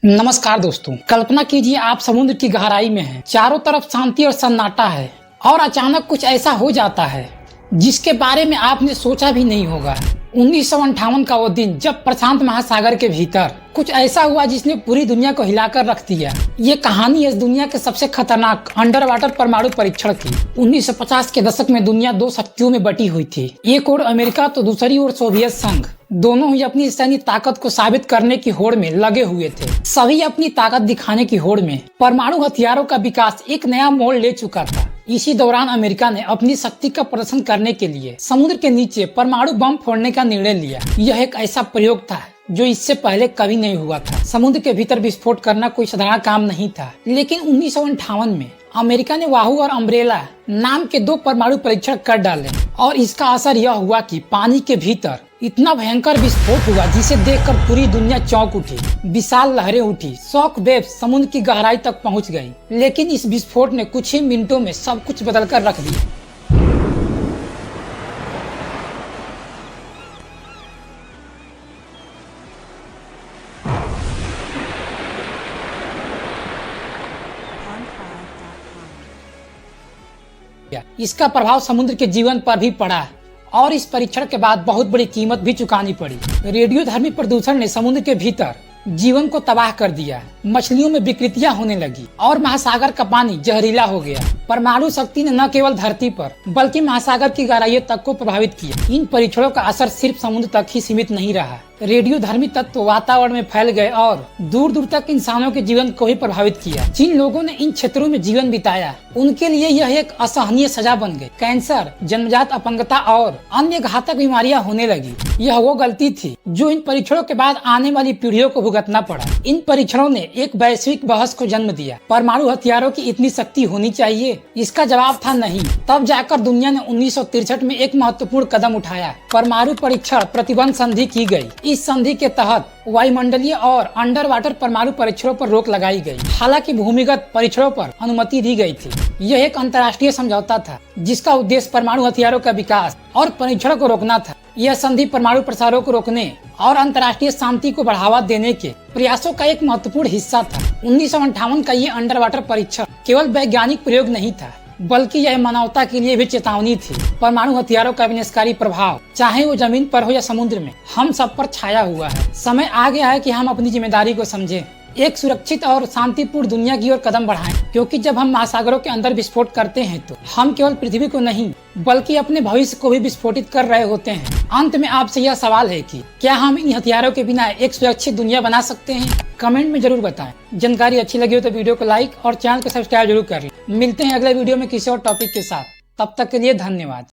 नमस्कार दोस्तों, कल्पना कीजिए आप समुद्र की गहराई में हैं, चारों तरफ शांति और सन्नाटा है और अचानक कुछ ऐसा हो जाता है जिसके बारे में आपने सोचा भी नहीं होगा। 1958 का वो दिन जब प्रशांत महासागर के भीतर कुछ ऐसा हुआ जिसने पूरी दुनिया को हिलाकर रख दिया। ये कहानी इस दुनिया के सबसे खतरनाक अंडर वाटर परमाणु परीक्षण की। 1950 के दशक में दुनिया दो शक्तियों में बटी हुई थी, एक ओर अमेरिका तो दूसरी ओर सोवियत संघ। दोनों ही अपनी सैन्य ताकत को साबित करने की होड़ में लगे हुए थे। सभी अपनी ताकत दिखाने की होड़ में परमाणु हथियारों का विकास एक नया मोड़ ले चुका था। इसी दौरान अमेरिका ने अपनी शक्ति का प्रदर्शन करने के लिए समुद्र के नीचे परमाणु बम फोड़ने का निर्णय लिया। यह एक ऐसा प्रयोग था जो इससे पहले कभी नहीं हुआ था। समुद्र के भीतर विस्फोट करना कोई साधारण काम नहीं था, लेकिन 1958 में अमेरिका ने वाहू और अम्ब्रेला नाम के दो परमाणु परीक्षण कर डाले और इसका असर यह हुआ कि पानी के भीतर इतना भयंकर विस्फोट हुआ जिसे देखकर पूरी दुनिया चौंक उठी। विशाल लहरें उठी, शॉक वेव समुद्र की गहराई तक पहुंच गई। लेकिन इस विस्फोट ने कुछ ही मिनटों में सब कुछ बदलकर रख दिया। इसका प्रभाव समुद्र के जीवन पर भी पड़ा और इस परीक्षण के बाद बहुत बड़ी कीमत भी चुकानी पड़ी। रेडियोधर्मी प्रदूषण ने समुद्र के भीतर जीवन को तबाह कर दिया। मछलियों में विकृतियां होने लगी और महासागर का पानी जहरीला हो गया। परमाणु शक्ति ने न केवल धरती पर बल्कि महासागर की गहराइयों तक को प्रभावित किया। इन परीक्षणों का असर सिर्फ समुद्र तक ही सीमित नहीं रहा। रेडियोधर्मी तत्व वातावरण में फैल गए और दूर दूर तक इंसानों के जीवन को भी प्रभावित किया। जिन लोगों ने इन क्षेत्रों में जीवन बिताया उनके लिए यह एक असहनीय सजा बन गई। कैंसर, जन्मजात अपंगता और अन्य घातक बीमारियां होने लगी। यह वो गलती थी जो इन परीक्षणों के बाद आने वाली पीढ़ियों को भुगतना पड़ा। इन परीक्षणों ने एक वैश्विक बहस को जन्म दिया। परमाणु हथियारों की इतनी शक्ति होनी चाहिए? इसका जवाब था नहीं। तब जाकर दुनिया ने 1963 में एक महत्वपूर्ण कदम उठाया। परमाणु परीक्षण प्रतिबंध संधि की गई। इस संधि के तहत वायुमंडलीय और अंडर वाटर परमाणु परीक्षणों पर रोक लगाई गई। हालांकि भूमिगत परीक्षणों पर अनुमति दी गई थी। यह एक अंतर्राष्ट्रीय समझौता था जिसका उद्देश्य परमाणु हथियारों का विकास और परीक्षण को रोकना था। यह संधि परमाणु प्रसारों को रोकने और अंतर्राष्ट्रीय शांति को बढ़ावा देने के प्रयासों का एक महत्वपूर्ण हिस्सा था। 1958 का ये अंडर वाटर परीक्षण केवल वैज्ञानिक प्रयोग नहीं था, बल्कि यह मानवता के लिए भी चेतावनी थी। परमाणु हथियारों का विनाशकारी प्रभाव चाहे वो जमीन पर हो या समुद्र में हम सब पर छाया हुआ है। समय आ गया है कि हम अपनी जिम्मेदारी को समझें, एक सुरक्षित और शांतिपूर्ण दुनिया की ओर कदम बढ़ाएं। क्योंकि जब हम महासागरों के अंदर विस्फोट करते हैं तो हम केवल पृथ्वी को नहीं बल्कि अपने भविष्य को भी विस्फोटित कर रहे होते हैं। अंत में आपसे यह सवाल है कि क्या हम इन हथियारों के बिना एक सुरक्षित दुनिया बना सकते हैं? कमेंट में जरूर बताएं। जानकारी अच्छी लगी हो तो वीडियो को लाइक और चैनल को सब्सक्राइब जरूर कर लें। मिलते हैं अगले वीडियो में किसी और टॉपिक के साथ। तब तक के लिए धन्यवाद।